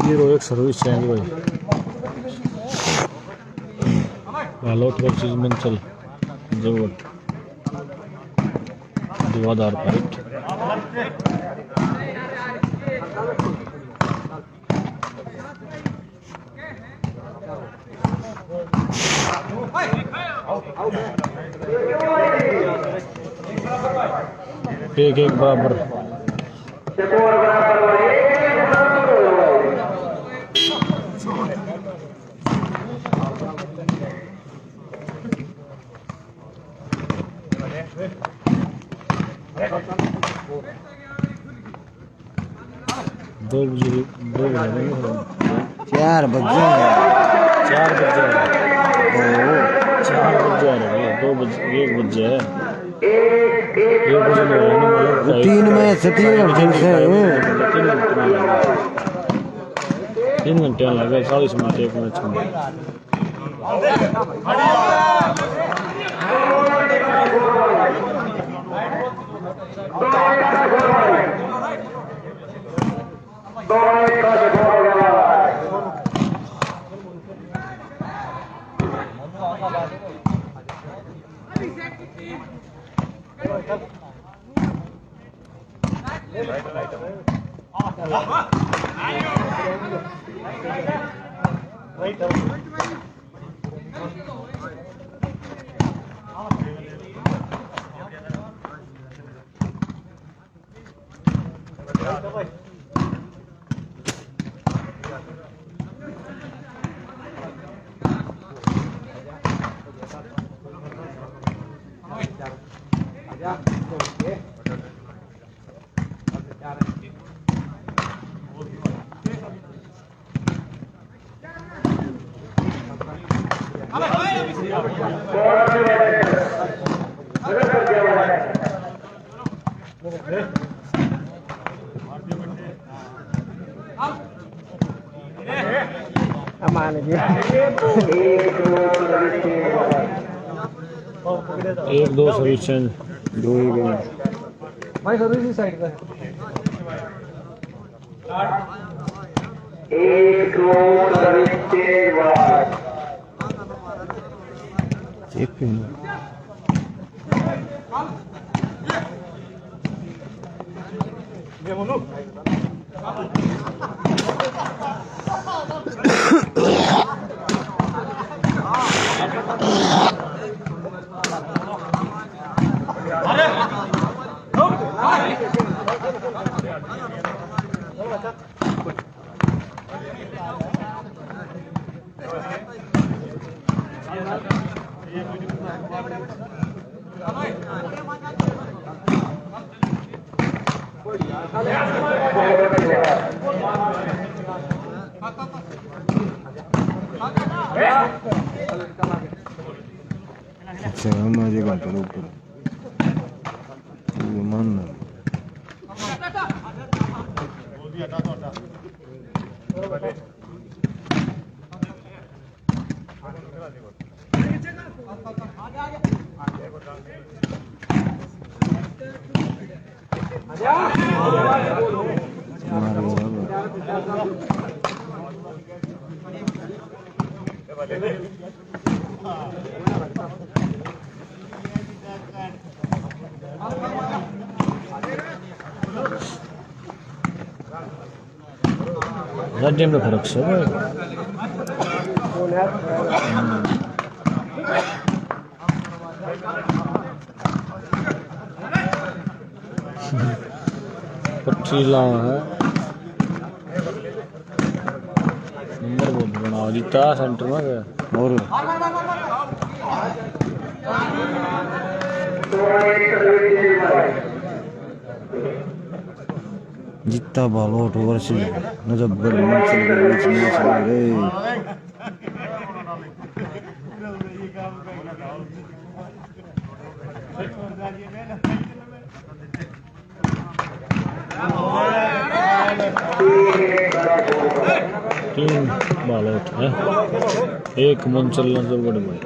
Zero एक service चाहिए भाई। लालौट वर्सेस मंचल जरूर धुआंधार फाइट। एक एक बराबर। दो चार बज एक बज है। 3 में से 3 घंटे से 3 घंटे लगे 40 मिनट एक मैच में। एक दो सर्विस दो ही गए भाई। सर्विस साइड का एक दो सर्विस के बाद एक अच्छा मजे घंटे ऊपर मानना टीम में फर्क से पच्चीला है नंबर बहुत बना जीता सेंटर में गया और जितना बालोट वर्सेस नजफगढ़ मुंसिल के बीच मैच हो रहे। तीन बालोट है, एक मुंसिल नजफगढ़ में।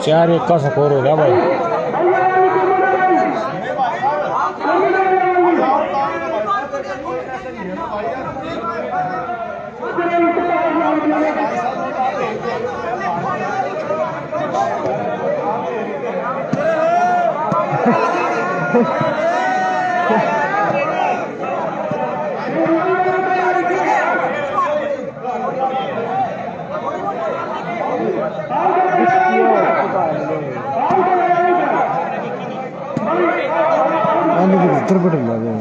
चार एक का स्कोर हो गया भाई। भीतर पड़ लगे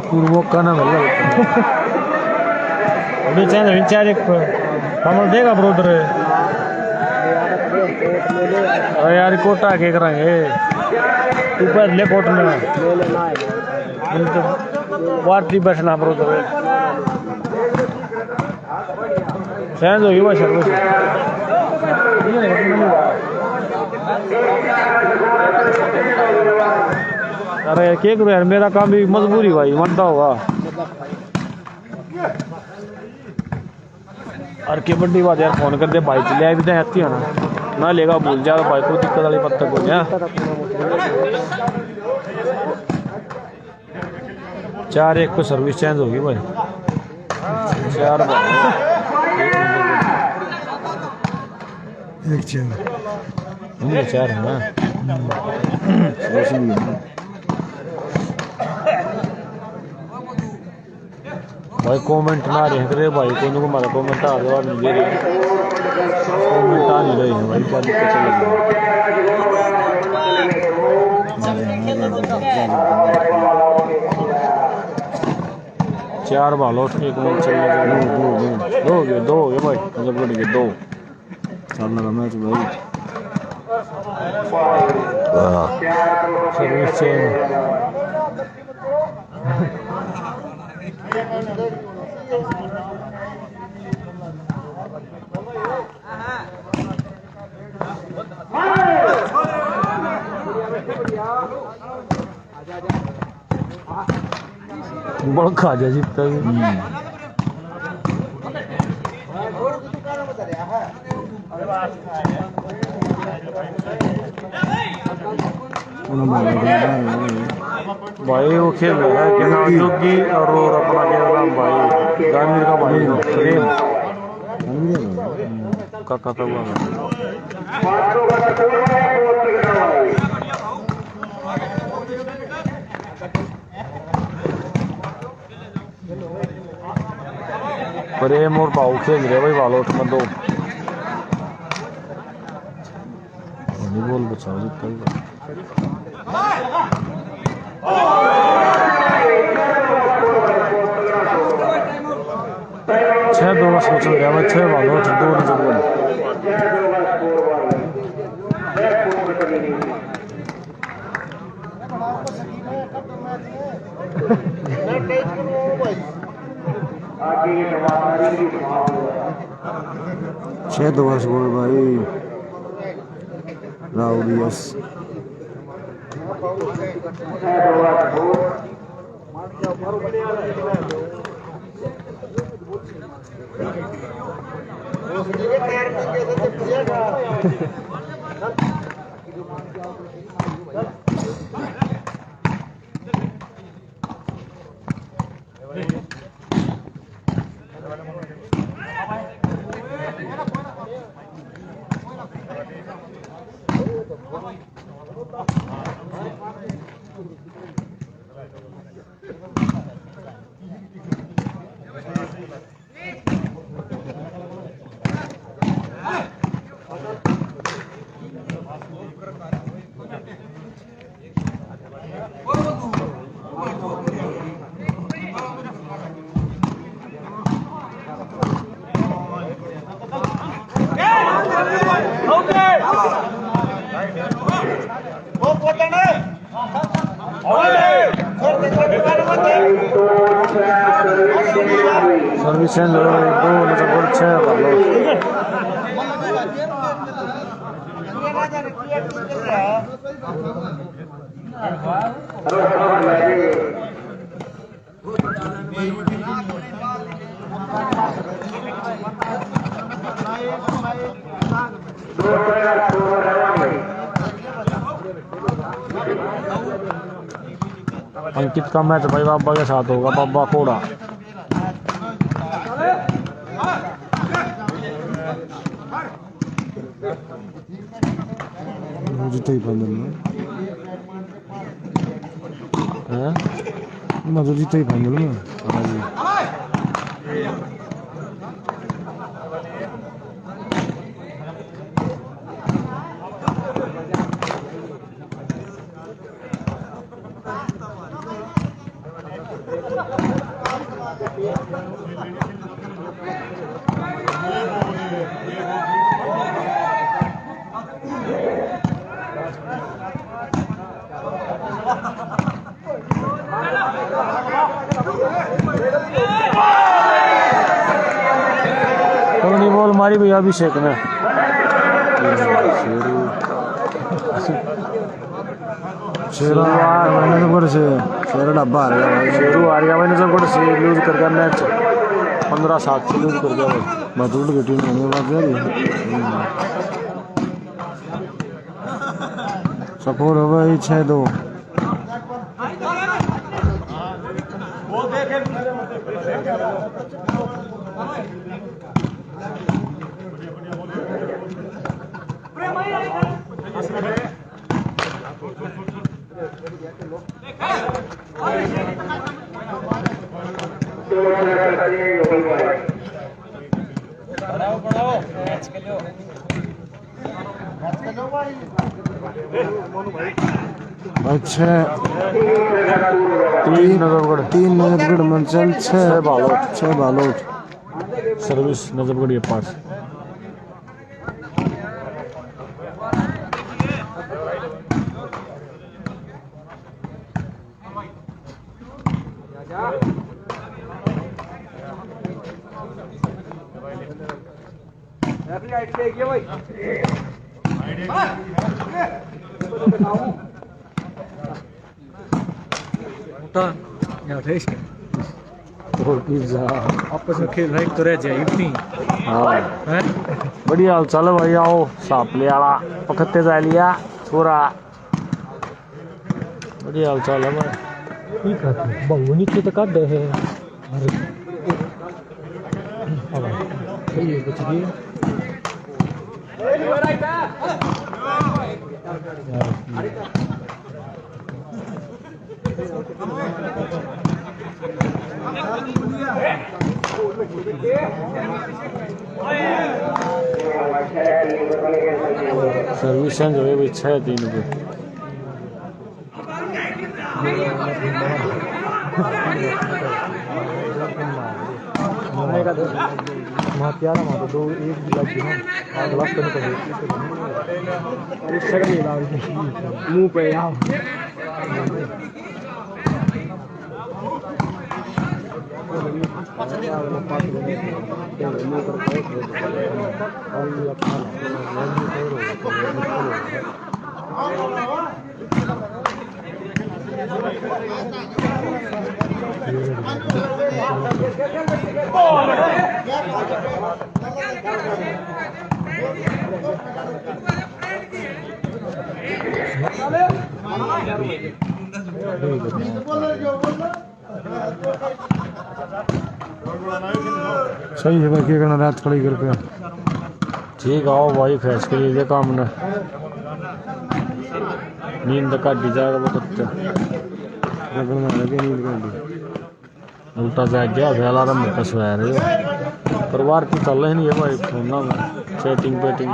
पूर्वों ना मतलब विचार एक हम देगा ब्रोदर यार कोटा के करेंगे ऊपर ले कोट में वार्ती बैठना ब्रोदर चेंज होगी वो सर्विस अरे क्या करूँ यार मेरा काम भी मजबूरी भाई मनता होगा और क्या बड़ी बात यार फोन कर दे भाई चले भी आती है ना लेगा भूल जा भाई को दिक्कत वाली पत्ता को गया 4-1 को सर्विस चेंज होगी भाई 4 एक चेंज 4 है ना भाई कमेंट ना रहे करे भाई को इनको हमारा कमेंट आ रहा है ये कमेंट आ नहीं रहे हैं भाई क्या दिक्कत चल रही है 4 बाल उठ के कमेंट चल रहा है 2 हो गए भाई मतलब बढ़ गए 2 चल रहा मैच भाई सर्विस चेंज बड़ा खा जा जीतता है भाई वो खेल रहा है क्या नाम जोगी और अपना क्या नाम भाई गांधी का भाई हो प्रेम काका का हुआ प्रेम और भाऊ खेल रहे भाई बालोट में दो बोल बचाओ जितना 6-2 का सोच रहा है 6 बालोट 2 नजर छह दो स्कोर भाई राउडियस सर्विस चेंज हो गई 2 नजर 6 बालोट अंकित का मैच भाई बाबा के साथ होगा बाबा कोड़ा जीते ही फाइनल में हैं ना तो जीते ही फाइनल में कौनी बॉल मारी भैया अभिषेक ने शेरू शेरू डब्बा आ रहा भाई शेरू आ रहा भाई नजर से लूज कर गया मैच 15-7 से लूज कर गया भाई मधुल की टीम होने बात सपोर्ट हो गई 6-2 अच्छा 3 नजरगढ़ मंचल 6 बालोट सर्विस नजरगढ़ ये पास आपस में खेल रहा है तो रह जाए इतनी हाँ बढ़िया हाल चलो भाई आओ सापले वाला पखते जा लिया छोरा बढ़िया हाल चाल है भाई ठीक है बहु नीचे तो काट है सही है कुछ भी सर्विस चेंज हो गई 6-3 पे प्यारा मारो दो एक लग गया अगला करने को मुंह पे आओ सही है भाई क्या करना रात खड़ी करके ठीक आओ भाई फैस के लिए काम ना नींद का डिजायर वो करते रगड़ना लगे नींद कर दी उल्टा जाग गया अलार्म में कसवाया रहे परिवार की चल रही नहीं है भाई फोन ना में चैटिंग पेटिंग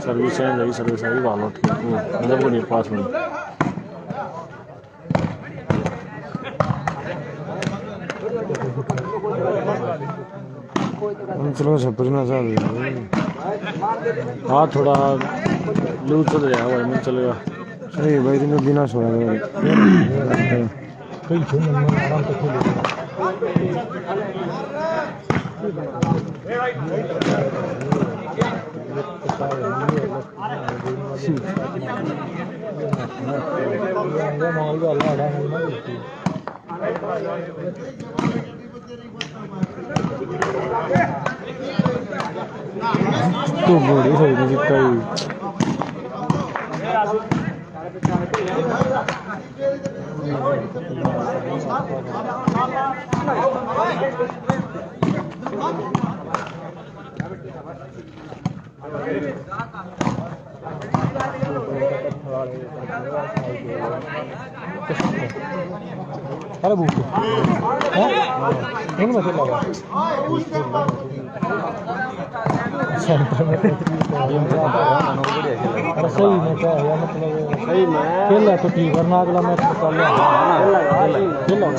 सर्विस है सर्विस आई वालों मतलब नहीं पास में चलो छपरना साहब हाँ थोड़ा लूज चल जाएगा भाई मैं चलेगा सही भाई दिन बिना सोया कई आराम से खेले तो बड़ी सही नहीं कई अरे बुक कौन मत लगा अरे सही में क्या है मतलब सही में खेला तो ठीक वरना अगला मैच तो चल खेला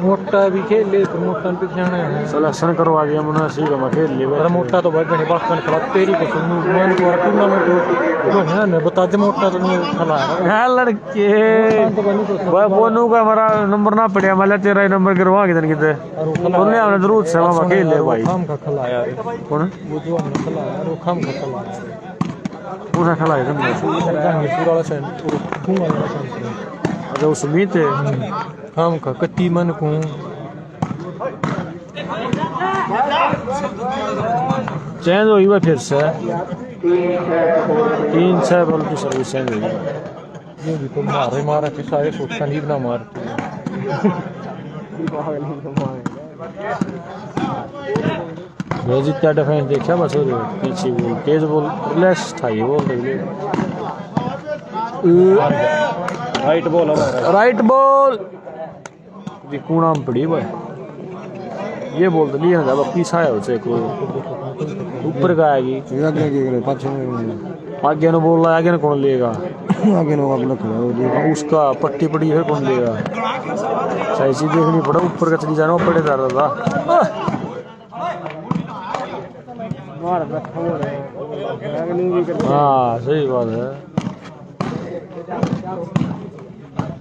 मोटा भी खेल ले प्रमोशन पे जाना है सिलेक्शन करवा दिया मैंने सीधा मैं खेल लिया अरे मोटा तो भाई घने बात खिला तेरी को सुन मन को टूर्नामेंट वो है ना बता दे मोटा तो नहीं खिला है लड़के भाई बोनू का हमारा नंबर ना पड़े मैं तेरा ही नंबर गिरवा के दिन किते बोलने हमने जरूर से मैं खेल ले भाई खाम का खिला यार कौन वो जो हमने खिला यार वो खाम का खिला पूरा खिला है तुमने पूरा वाला सेंट घूम वाला सेंट अच्छा वो सुमीत है खाम का कत्ती मन को चेंज हुई है फिर से 3-6 बॉल की सर्विस चेंज हुई ये भी तो मारा के सारे सोचता नहीं ना मारते मैं जितना डिफेंस देखा बस वो पीछे वो तेज बॉल रिलैक्स था ये बॉल राइट बॉल कूणा में पड़ी भाई ये बोल तो लिया ना पीछा है उसे को ऊपर का आएगी आगे ने बोल रहा है आगे ने कौन लेगा आगे नो अपना खड़ा उसका पट्टी पड़ी है कौन लेगा सही चीज देखनी पड़ा ऊपर का चली जाना पड़े जा रहा था हाँ सही बात है।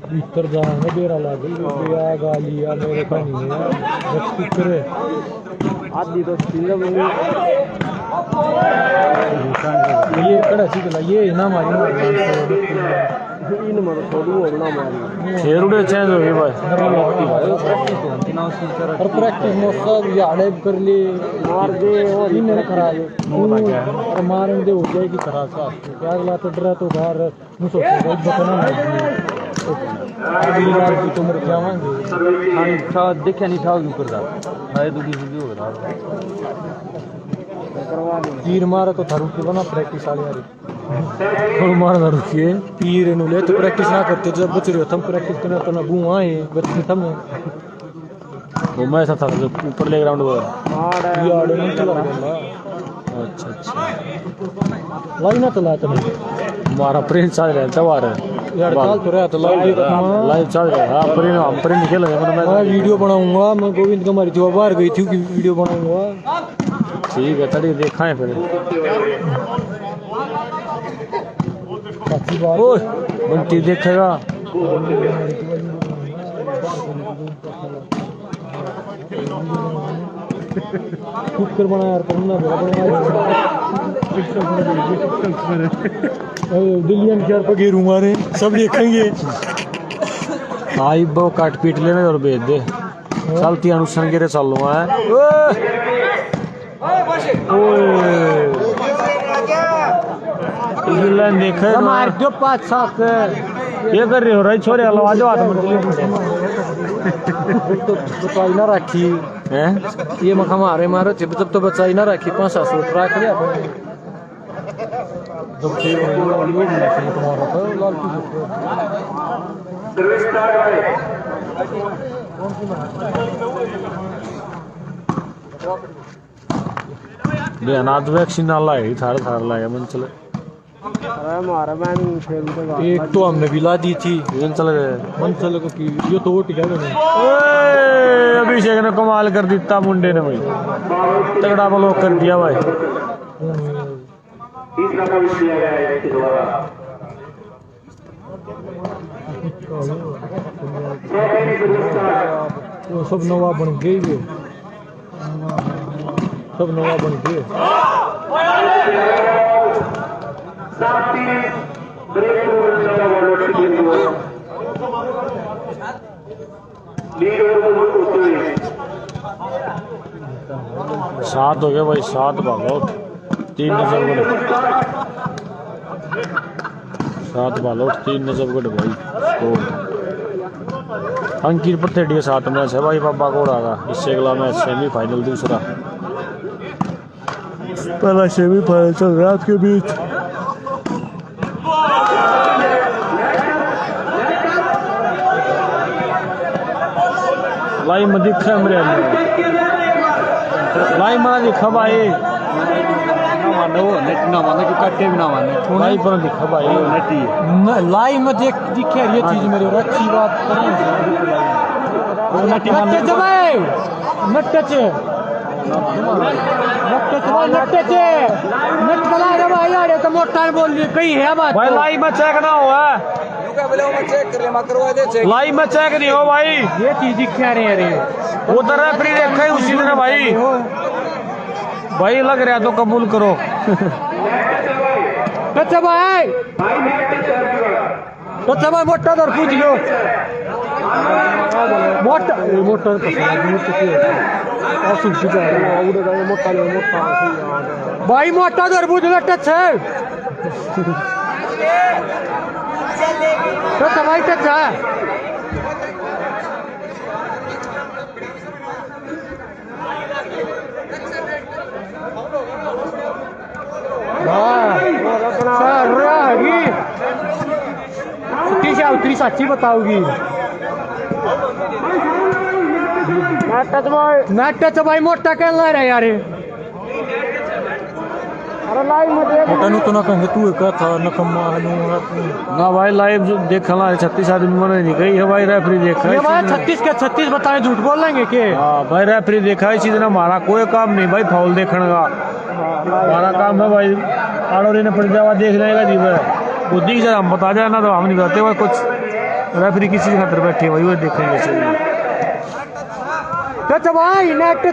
भीतर जाएंगे बेरा लागल बेया गालिया मेरे पानी है बस कुकरे आदि तो ये कड़ा सी चला ये ना मारी इन मर छोड़ू और ना मारी शेरुड़े चेंज हो गए भाई और प्रैक्टिस मौसम याड़े कर ले मार दे और इन ने खराब और मारने दे हो जाएगी खराब का अगला तो डरा तो बाहर मुझे सोचो बतना अगली बार की तुम जावांगे हां था देखया नहीं था क्यों करदा हाय दुखी सुधी हो गया तीर मारे तो थारू के बना प्रैक्टिस वाले यार और मार रुकिए तीर नु ले तो प्रैक्टिस ना करते जब बच रहे हम प्रैक्टिस करना तो ना बुआ है बच्चे थम वो मैं था ऊपर ले ग्राउंड पर ये आड़े नहीं चला रहा अच्छा अच्छा लाई ना चला तो हमारा प्रिंस चल रहा है तवार यार चाल तो रहा तो लाइव चल रहा है। हाँ प्रिंस खेल रहे हैं। मैं वीडियो बनाऊंगा मैं गोविंद कुमारी थी बाहर गई थी कि वीडियो बनाऊंगा ठीक है तड़ी देखा है फिर अच्छी बात ओए बंटी देखेगा कुकर बना यार करना दिल्ली शहर पर घेरूंगा रे सब देखेंगे आई बो काट पीट लेने और भेज दे चलती अनुष्ठान के चल लूंगा देखे हमारे जो 5-7 ये कर रहे हो रही छोरे आवाज तो बचाई ना रखी है ये मखा मारे मारो जब तो बचाई ना रखी 5-7 सूट रख लिया जब ठीक तुम्हारा था लाल की अनाथ वैक्सीन आला है थार थार लाया मन चले एक तो हमने भी ला दी थी चल गए मन चल की ये तो वोट क्या मैंने अभिषेक ने कमाल कर दिता मुंडे ने भाई तगड़ा ब्लॉक कर दिया भाई वो सब नवा बन गए सब नवा बन गए सात हो गया भाई 7 भागो 3 नजर गढ़ 7 भागो 3 नजर गढ़ भाई स्कोर अंकित पत्थर 7 मैच है भाई बाबा घोड़ा का इससे अगला मैच सेमीफाइनल दूसरा पहला सेमीफाइनल चल रहा के बीच लाई में दिखा मेरे लाई में दिखा भाई ना मानो कि कट्टे भी ना मानो लाई पर दिखा भाई लाई में देख दिखे ये चीज मेरी और अच्छी बात नट्टे से भाई नट्टे से नट बना रे भाई यार तो मोटा बोल रही कहीं है बात भाई लाई में चेक ना हुआ लाई में चेक नहीं हो भाई ये चीज दिखा रहे अरे उधर रेफरी देखा ही उसी दिन भाई भाई लग रहा तो कबूल करो अच्छा भाई मोटा दर पूछ लो मोटा मोटा भाई मोटा दर पूछ लो टच है तो भाई टच है उतरी साची बताओगी टच भाई मोटा कहना रहा यार मोटा तो ना कहेंगे तू एक था नकम्मा ना भाई लाइव देखा 36 आदमी मने नहीं गई है भाई रेफरी देखा भाई 36 के 36 बताए झूठ बोल लेंगे के हाँ भाई रेफरी देखा इसी दिन हमारा कोई काम नहीं भाई फाउल देखने का हमारा काम है भाई आड़ोरी ने पड़ जावा देख रहेगा जी वो दिख जाए हम बता जाए ना तो हम नहीं बताते वो कुछ रेफरी किसी के खातर बैठे वही वो देखेंगे तो भाई नेट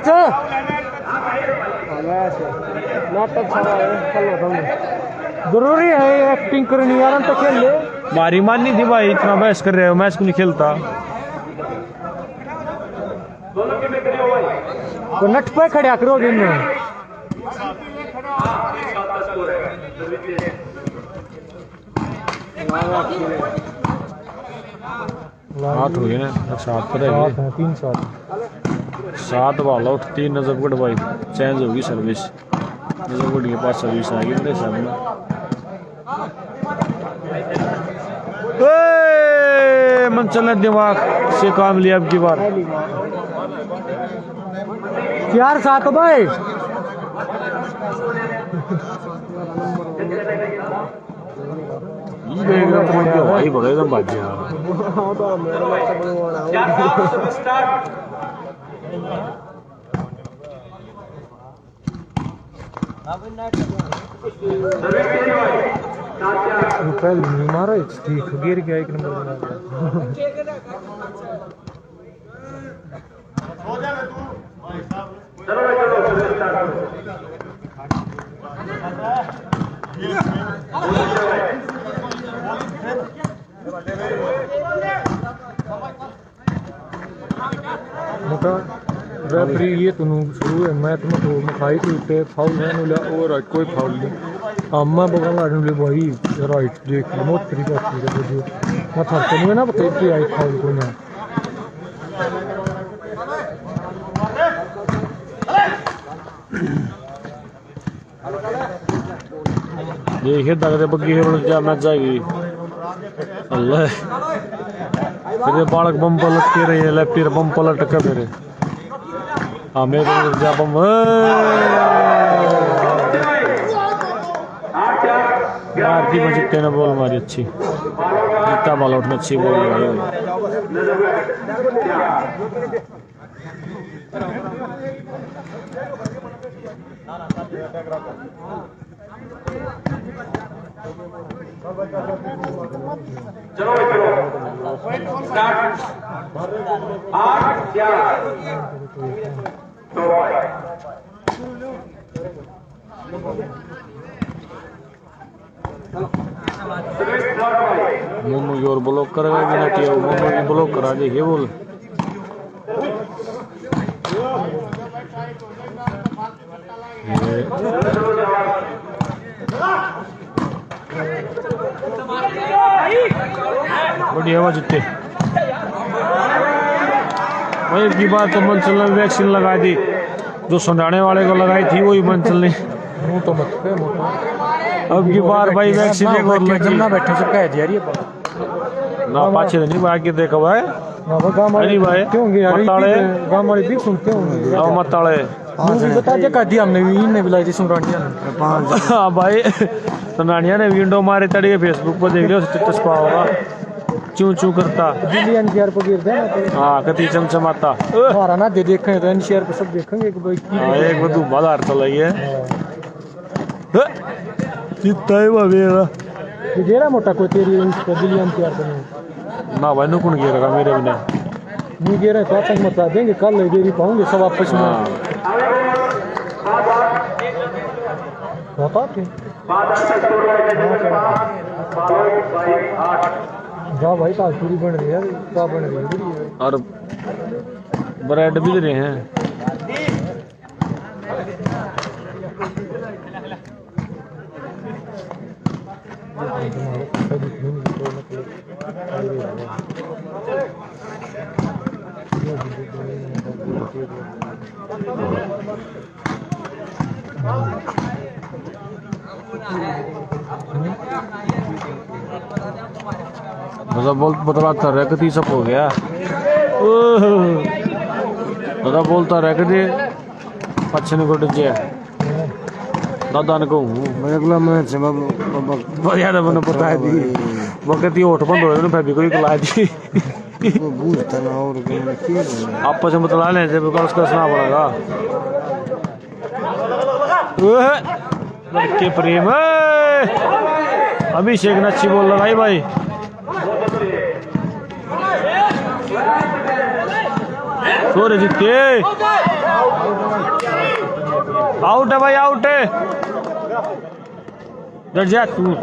जरूरी है एक्टिंग करनी यार तो खेल ले मारी माननी थी भाई इतना बहस कर रहे हो मैच को नहीं खेलता तो नट पे खड़ा करो दिन में हाथ हो गए ना सात पर है 3 साल 7 बॉल आउट 3 नजफगढ़ भाई चेंज होगी सर्विस नजफगढ़ के पास सर्विस आ गई मेरे सामने मंचल ने दिमाग से काम लिया अब की बार 4-7 भाई भाई बड़े एकदम बात पहले नहीं मारो ठीक गिर गया 1 नंबर बना मोटा रेफरी ये तुम शुरू है मैं तुम्हें तो मुखाई के ऊपर फाउल है नुला और राइट कोई फाउल नहीं अम्मा बगल लाने ले भाई राइट देख मोट तरीका से वीडियो मैं था तो ना बताई कि आई फाउल को ना देखिए दगदे बग्गी जा मैच जाएगी अल्लाह मेरे बालक बम पलट के रही है लेफ्ट बम पलट के मेरे हाँ मेरे जा बम मारती में जितने ने बॉल मारी अच्छी जितना बॉल आउट में अच्छी बॉल लगाई चलो स्टार्ट 8-4 मोमो की ओर ब्लॉक करेगा कि ना टिया मोमो की ब्लॉक करा देखिए बोल बढ़िया आवाज जितने वही की बात तो मंचल ने वैक्सीन लगा दी जो सुनाने वाले को लगाई थी वही मंचल ने मुंह तो मत पे मोटा अब की बार भाई वैक्सीन एक और लगी ना बैठे से कह दिया ये ना पाछे नहीं बाकी देखो भाई ना गांव नहीं भाई क्यों यार मताले गांव वाले भी सुनते होंगे अब मताले मुझे बता दे का दिया हमने इनने बुलाई थी सुनरानिया ने हाँ भाई सुनानिया ने विंडो मारे तड़िए फेसबुक पर देख लियो स्टेटस पा होगा चू चू करता दिल्ली एनसीआर पर गिर देना हाँ कति चमचमाता हमारा ना दे देखेंगे तो एनसीआर पर सब देखेंगे कि भाई हाँ एक बदू बाजार चलाई है जितना ही मेरा ये गेरा मोटा कोई तेरी इस पर दिल्ली एनसीआर पर नहीं ना भाई नुकन गिरेगा मेरे बिना नहीं गिरे तो आतंक मचा देंगे कल ले देरी पाऊंगे सब आपस में बता के जा भाई ताज पूरी बन रही है क्या बन रही है और ब्रेड भी दे रहे हैं मतलब बहुत बतलाता रह कती सब हो गया दादा बोलता रह कदे पछने को डजे दादा ने कहूँ मैं अगला मैच है बढ़िया ने मैंने बताया दी वक्त ही ओठ बंद हो रहे फैबी को कला दी वो बूझता ना और आपस में बतला लें जब उसका सुना पड़ेगा लड़के प्रेम अभिषेक ने अच्छी बॉल लगाई भाई। सूरज के आउट है भाई, आउट है। डर जा तू।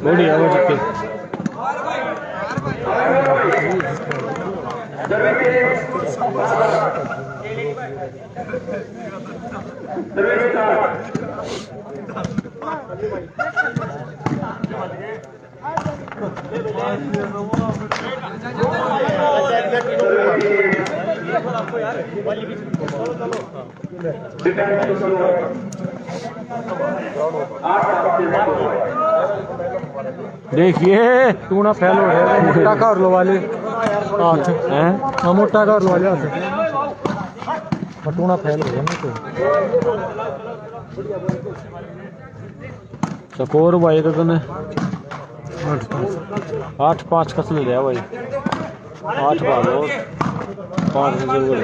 बढ़िया हो चुके। देखिए टूना फैल हो रहा है। मोटा कर लो वाले हाथ हैं, हाँ मोटा कर लो वाले हाथ टूना फैल हो रहा है ना। तो स्कोर भाई तो तूने 8-5 कस ले लिया भाई। 8 बालों 5 जरूर।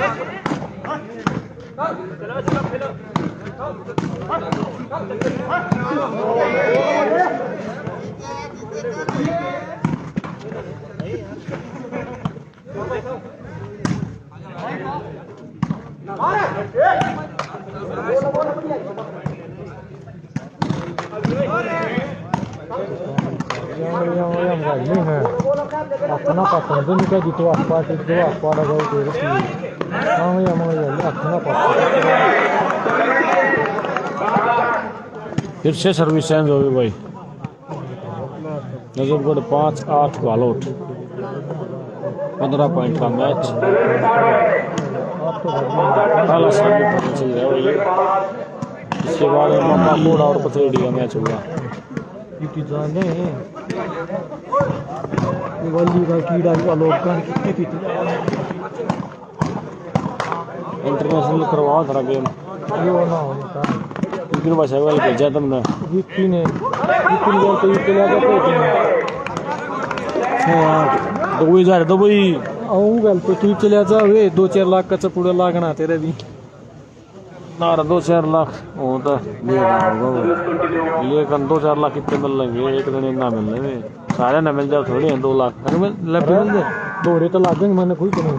अपना पसंद नहीं क्या जितो आपा जो आपा लगा तेरे हाँ भैया मगर अपना पसंद। फिर से सर्विस चेंज हो गई भाई। नजरगढ़ 5-8 ऑल आउट, 15 पॉइंट का मैच। पहला सेमीफाइनल चल रहा है भाई। इसके बाद मामा कोड़ा और पथरेडी का मैच होगा। जाने वली का कीड़ा लोग कितने पीते इंटरनेशनल करवाओ थोड़ा गेम। यो ना होता फिर भाषा वाले भेजा तुमने। यूपी ने तो यूपी लगा तो दो ही जा रहे दो भाई। आऊँ गल तो तू चलिया जावे 2-4 लाख का चपूड़ा लागना तेरे भी ना 2-4 लाख वो तो लेकिन 2-4 लाख कितने मिल लेंगे एक दिन ना मिलने में। सारे ना मिल जाओ थोड़ी हैं 2 लाख लगे मिल जाए दोरे तो लागेंगे मैंने कोई नहीं।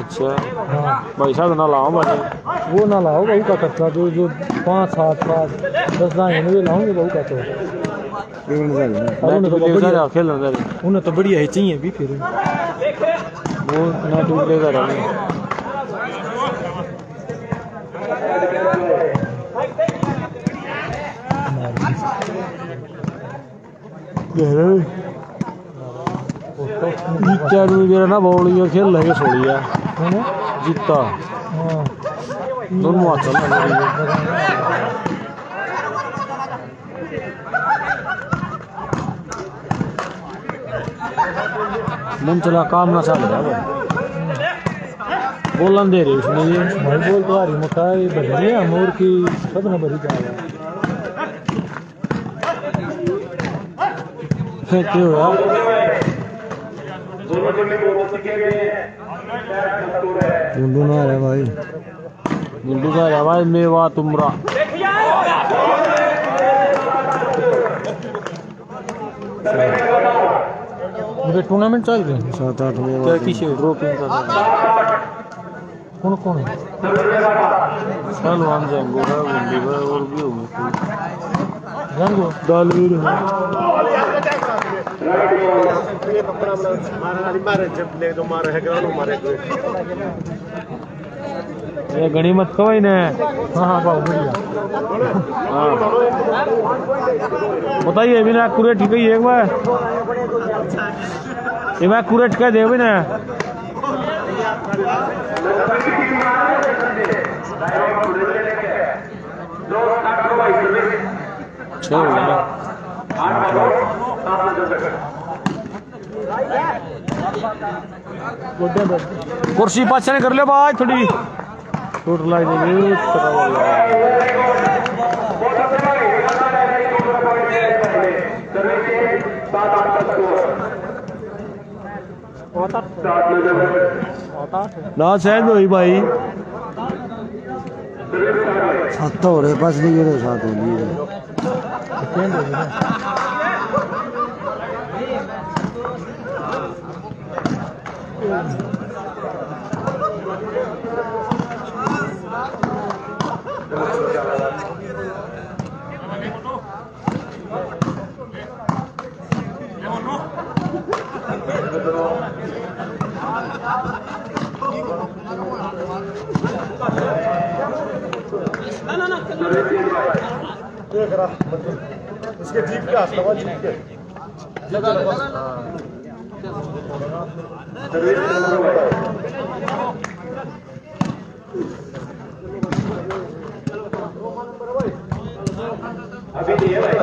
अच्छा हाँ भाई साहब ना लाओ भाई वो ना लाओ बहू का खर्चा जो 5-7 लाख 10 लाख ये लाओगे बहू का तो उन्हें तो बढ़िया ही चाहिए भी फिर वो ना टूटेगा जीता मेरा ना बॉलिंग खेल लगे छोड़िया जीता दोनों चल मन चला काम ना चल रहा बोलन दे रही उसने ये भाई बोल तो आ रही मोटाई बढ़िया अमूर की सब ना बड़ी जा रहा है क्यों यार गुंडू ना है भाई, गुंडू का है भाई मेवा तुमरा मुझे टूर्नामेंट चल रहे हैं 7-8 में क्या किसी ड्रॉपिंग का कौन कौन है पहलवान जंगो है भिंडी है और भी होंगे रंगो दालवीर है ये घनी मत कहो इन्हें हाँ हाँ बहुत बढ़िया हाँ बताइए भी ना एक्यूरेट ठीक है एक बार ये मैं एक्यूरेट कह दे भी ना छः हो गया कुर्सी पाछे ने कर ले बाज थोड़ी टूट लाई देगी ना शायद हुई भाई 7 हो रहे 5 नहीं गिरे 7 हो गई इसके जीप के हाथ लगा जीप के अभी नहीं है भाई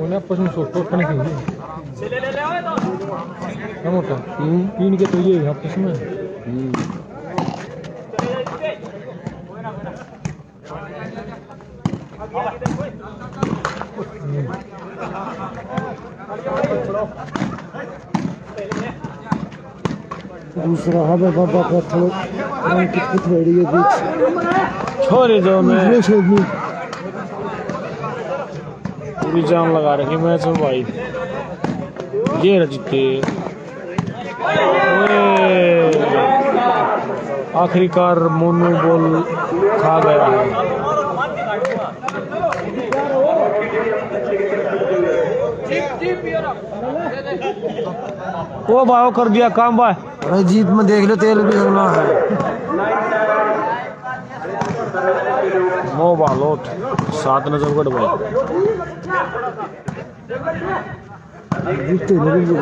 उन्हें आपस में सोच नहीं चाहिए क्या मोटा तीन के तो ये आपस में दूसरा हमें बाबा का थोड़ा कुछ रेडी है बीच छोरे जो मैं छोड़नी पूरी जान लगा रखी मैच में भाई ये जीते आखिरकार मोनू बॉल खा गया है वो भाई कर दिया काम भाई अरे जीप में देख लो तेल भी लगना है नो बालोट 7 नजरगढ़ भाई जीते लगेंगे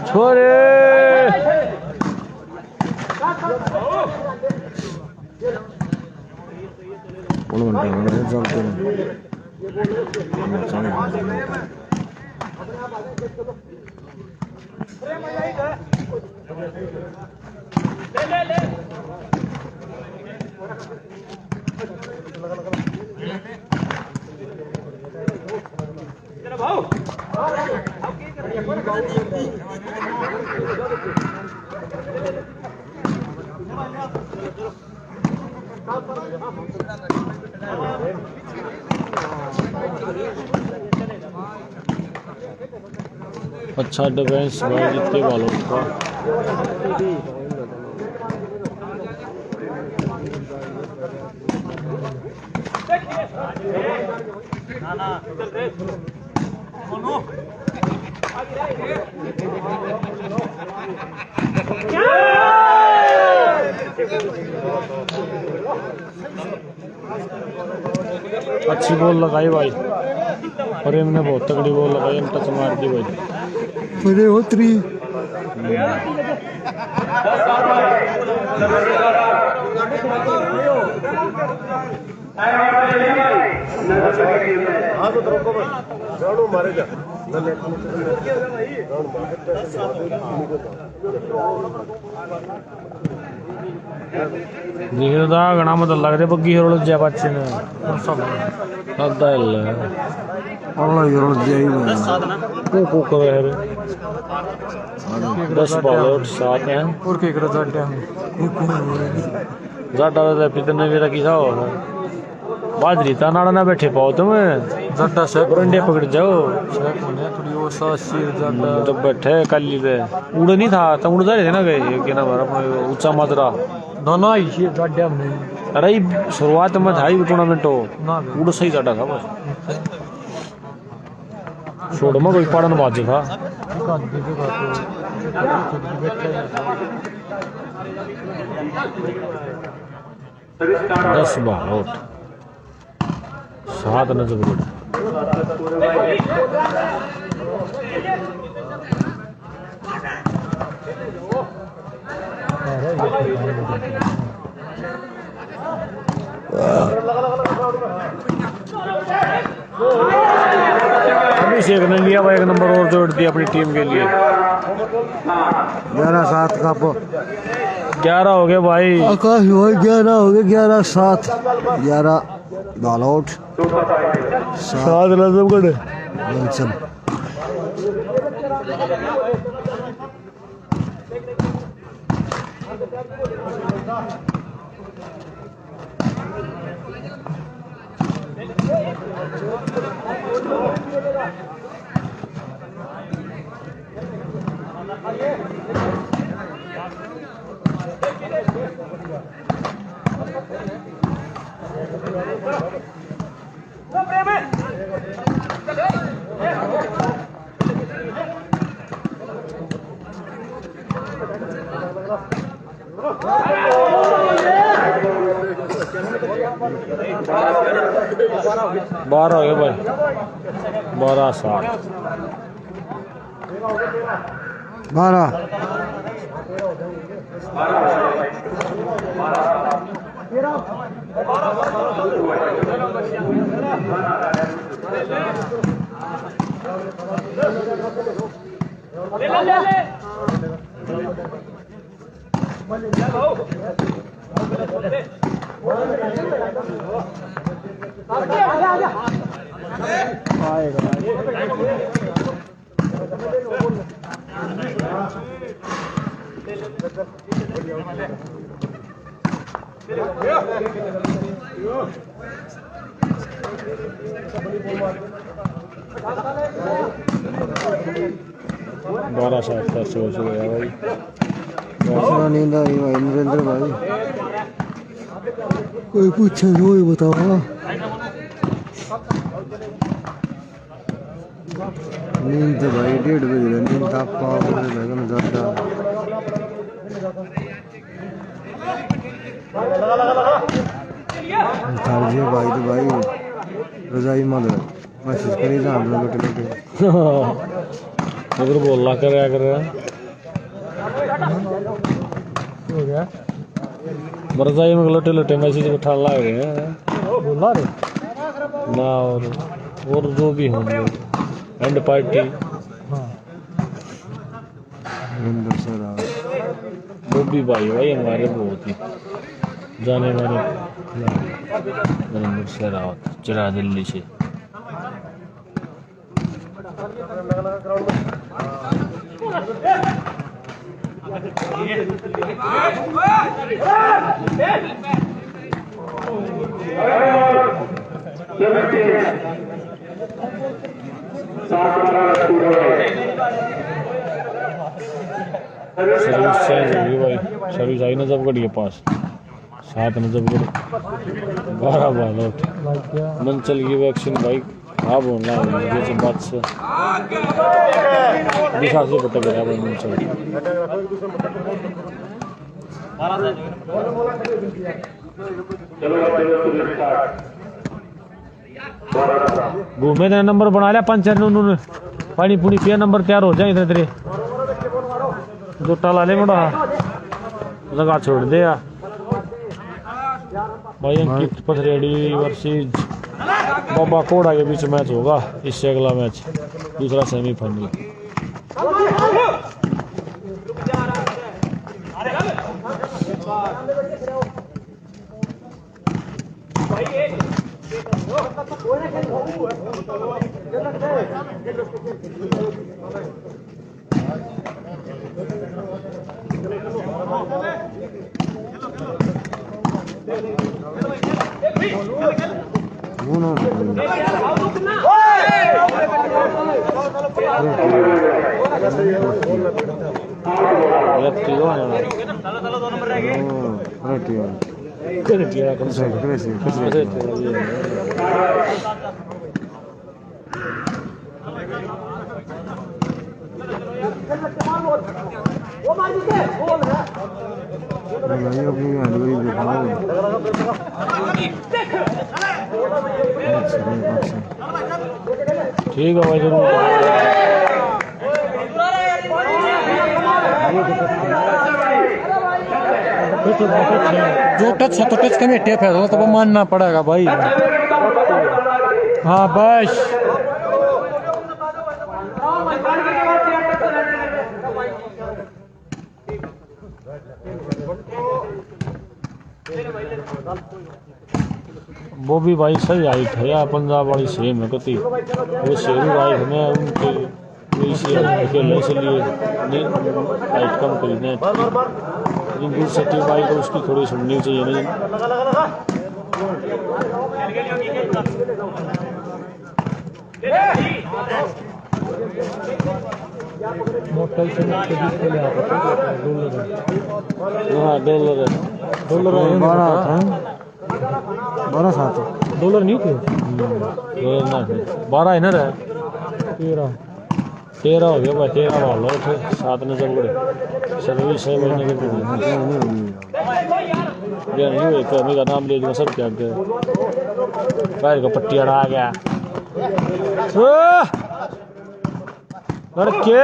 छोरे चलते अच्छा डिफेंस भाई जितने वालों का। अच्छी बॉल लगाई भाई, और इनने बहुत तगड़ी बॉल लगाई, इन टच मार दी भाई। मेरे होतरी हाँ तो रोको बस ग्राउंड मारे जा देखो दा घना मतलब लग रहा बग्गी रोल जा बच्चे ने सादा हिल अल्लाह योर जाई को कर रहे रे 10 बॉल आउट 7 हैं और क्या करो जाड्या जाटा दे पितने भी रखी था बाजरी ता नाड़ा ना बैठे पाओ तुम जाड्डा से बरंडे पकड़ जाओ कोने थोड़ी वो सासीर जाड्डा तो बैठे काली दे उड़ नहीं था तो उड़ जा रहे थे ना गए कि ना अपने ऊंचा माजरा दोनों ही से जाड्डा में अरे शुरुआत में था ही टूर्नामेंट हो ना उड़ सही जाटा था बस छोड़ में कोई पड़न बाज था का दे का तो 10 बॉल आउट 7 नजर पड़े अभिषेक ने लिया भाई 1 नंबर और जोड़ दिया अपनी टीम के लिए 11-7 का 11 हो गए भाई आकाश भाई 11 हो गए 11-7 11 बॉल आउट 7 नजर पड़े सब बारह हो गए भाई 12-7 12 12-7 का सोच गया भाई नींद आ रही भाई नरेंद्र भाई कोई पूछे तो ही बताओ नींद तो भाई 1:30 बजे नींद आप पाओगे लगन ज़्यादा जी भाई तो भाई रजाई मत मैसेज करे जा हम लोग लोग अगर बोलना कर हो गया मरजाई में लटे लटे मैसेज उठा ला रहे हैं बोला रे ना और जो भी होंगे एंड पार्टी हाँ नरेंद्र सर वो भी भाई हमारे बहुत ही जाने माने नरेंद्र से रावत चिरा दिल्ली से सात सर्विस चेंज होगी भाई। सर्विस आई नजफगढ़ के पास 7 नजफगढ़ 12 बालोट मंचल की वैक्सीन भाई आप होना जैसे बात से दिशा से पता गया भाई मंचल घूमे तेरे नंबर बना लिया पंचर ने उन्होंने पानी पूरी पिया नंबर तैयार हो जाए इधर तेरे जोटा ला ले मुड़ा लगा छोड़ दे यार भाई अंकित पथरेडी वर्सेस बाबा कोड़ा के बीच मैच होगा इससे अगला मैच दूसरा सेमीफाइनल ठीक है भाई जरूर जो टच है तो टच का में टेप है तो मानना पड़ेगा भाई। हाँ बस वो भी भाई सही आई था यार पंजाब वाली सेम है कति वो शेरू आई हमें उनके अकेले इसलिए लाइट कम खरीदना दूर से टीम आई तो उसकी थोड़ी सुननी चाहिए नहीं मोटल से हाँ डॉलर डॉलर 12 डॉलर नहीं थे 12 है ना रे 13 हो गया भाई 13 वाला थे 7 ने सब बड़े सर्विस है महीने के नहीं हुए तो मेरा नाम ले दूंगा सर क्या गया पैर का पट्टी अड़ा गया लड़के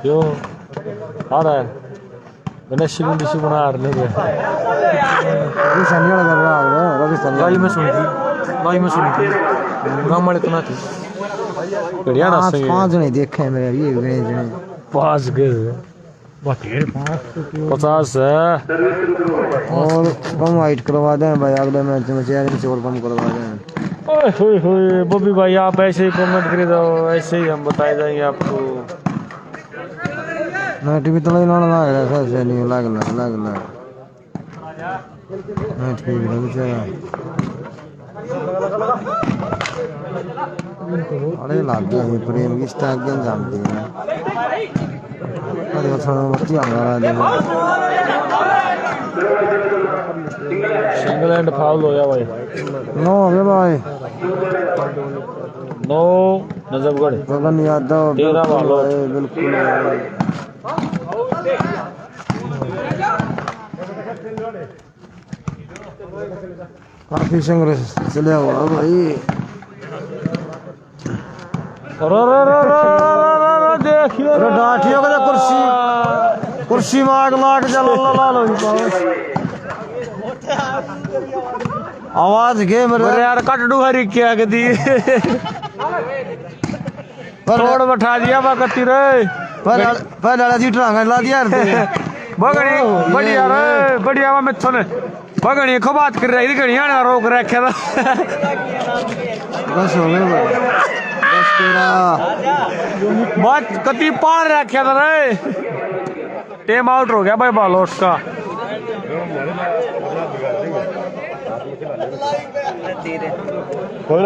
क्यों आ रहा है गणेश डिश बना रहे हैं भाई मैं सुनी थी गाँव वाले तो ना थी बढ़िया ना सही 5 जने देखे हैं मेरे ये जने 5 गए 50 है और कम वाइट करवा दें भाई अगले मैच में चेहरे से और कम करवा दें। ओए होए होए बॉबी भाई आप ऐसे ही कमेंट कर दो ऐसे ही हम बताए जाएंगे आपको मैं टीवी तो नहीं लग रहा है से नहीं लग मैं ठीक है बेचारा अरे लग गया है प्रेम की स्टाक गेम जानते हैं अरे थोड़ा मत हमारा देखो सिंगल एंड फाउल हो गया भाई नो अबे भाई नो नजफगढ़ गगन यादव 13 वालों बिल्कुल काफी संघर्ष चले हुआ भाई देखिए डांटियों का कुर्सी माग लाग चलो लो आवाज गे मेरे यार कटडू हरी क्या कदी रोड बैठा दिया बाकती रे पहले जी ट्रांगा ला दिया बगड़ी बढ़िया रे बढ़िया वा मिथुन बगड़ी खो बात कर रही थी घड़ियां ना रोक रखे था बस हो गए बस तेरा बात कति पार रखे था रे टेम आउट हो गया भाई बालोट का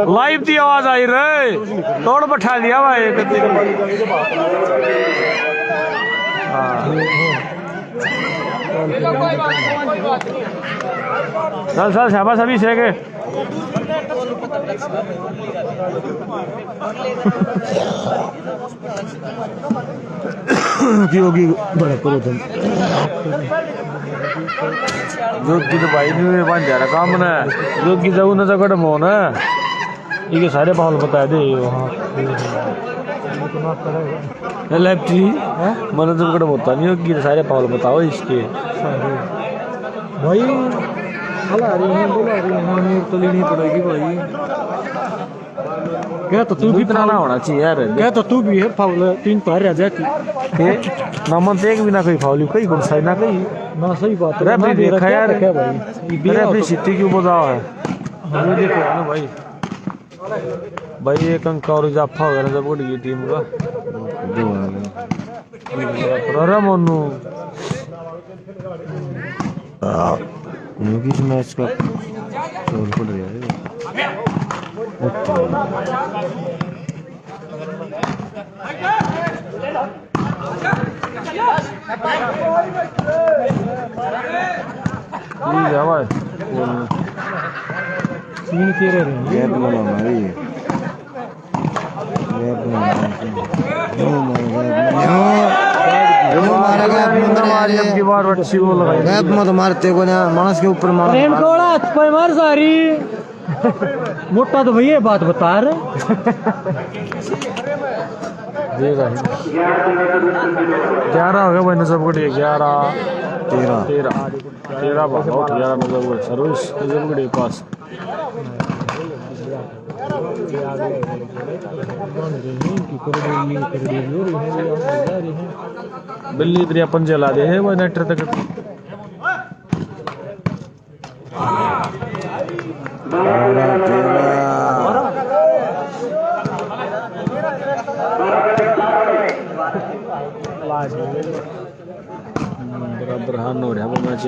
लाइव की आवाज आई रे तोड़ बैठा दिया भाई चल चल शाबाश अभी से के होगी बड़ा करो तुम जोगी तो भाई नहीं बन जा रहा काम ना जोगी जाऊ ना जगड़ मोन ये सारे बाल बता दे वहाँ लेफ्टी मन तो जगड़ होता नहीं होगी सारे बाल बताओ इसके भाई हला रही है बोला रही है मेरे तो लेनी पड़ेगी भाई क्या तो तू भी इतना ना होना चाहिए यार क्या तो तू भी है फाउल 3 पार रह जाती नमन तो एक भी ना कोई फाउल कई गुण सही ना कई ना सही बात है रेफरी देखा यार क्या भाई रेफरी सिटी क्यों बजाओ है ये देखो ना भाई भाई एक अंक और इजाफा हो गया ना जब उड़ गई टीम का अरे मोनू किस मैच का रोल पड़ रहा है सीन के रहे हैं गैप ना मारी गैप ना मारी अब की बार अच्छी वो लगाई गैप मत मारते को ना मानस के ऊपर मार प्रेम कोड़ा पर मार सारी मोटा तो भैया बात बता रहे देगा 11 हो गया भाई नजर पकड़ी 11 13 बहुत 11 नजर पकड़ी सर्विस नजर पकड़ी पास बिल्ली इतनी पंजे ला दे है वो नेटर तक बराबर हान हो रहा है मैच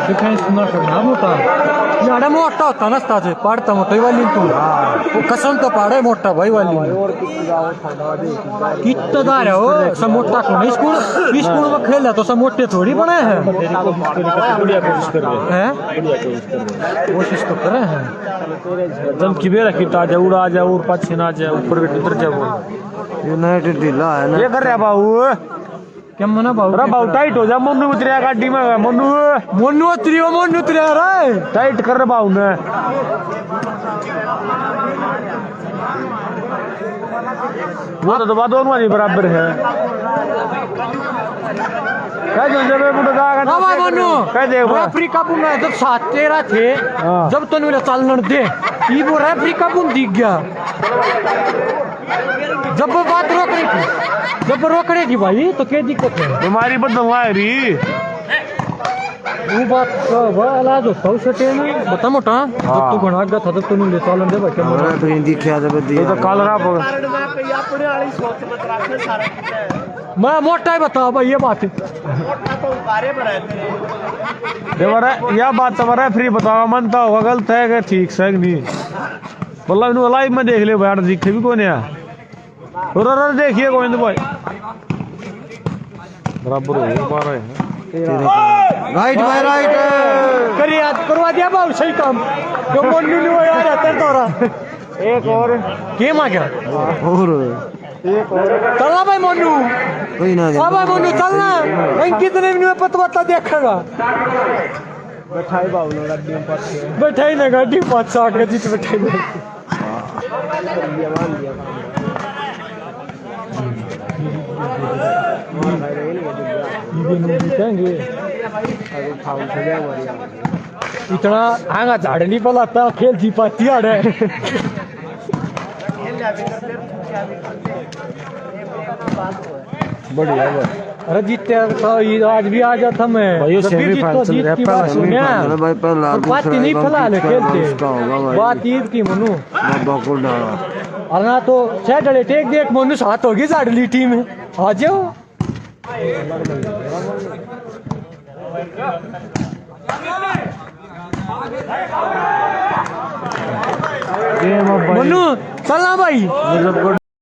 डिफेंस ना करना मोटा याडा मोटा होता नसता से पाड़ता मोटा ही वाली तू वो कसम तो पाड़े मोटा भाई वाली कितना दार है वो सब मोटा को नहीं स्कूल में खेला तो सब मोटे थोड़ी बने हैं बढ़िया कोशिश कर रहे हैं कोशिश तो करे हैं एकदम किबे रखी ताजा उड़ा जा और पाछे ना जा ऊपर के इधर जा वो यूनाइटेड ढीला है ना ये कर रहा बाबू क्या मना बाबू अरे बाबू टाइट हो जा मोनू उतरिया गाड़ी में मोनू उतरिया रे टाइट कर रहा बाबू ने वो तो दबा दोनों वाली बराबर है क्या जो जब मुझे कहा बाबा मनु क्या देख अफ्रीका पुन जब 7-13 थे जब तो मेरे चालन दे ये वो अफ्रीका पुन दिख गया जब वो बात रोक रही थी भाई तो क्या दिक्कत है बीमारी बदलवा रही वो बात इलाज होता है उससे टेन बता मोटा जब तू बना गया था तो तू ले चालन दे भाई क्या हमारा तो हिंदी क्या जब दिया तो कल रहा मैं मोटा ही बताओ भाई ये बात है यह बात तुम्हारा फ्री बताओ मनता होगा गलत है कि ठीक से नहीं बोला लाइव में देख ले भाई दिखे भी कौन है देखिए गोविंद भाई बराबर हो पा रहे हैं राइट बाय राइट करवा दिया बाबू सही काम जो मोनू नहीं हुआ यार आता तोरा एक और गेम आ गया और चलना भाई मोनू कोई ना हाँ भाई मोनू चलना कितने मिनट पता देखेगा बैठाई ना गाड़ी 5-8 के जीत बैठाई इतना आगा झाड़ नहीं पलाता खेल जी पाती है बढ़िया अरे जीतते आज भी आ जाता मैं भाई सेमीफाइनल चल रहा है पहला भाई पहला बात नहीं फैला ले खेलते बात ईद की मनु बकुल डाला अरे ना तो सैटरडे टेक देख मनु साथ होगी साडली टीम में आ जाओ गेम ऑफ मन्नू चल ना भाई मिर्जापुर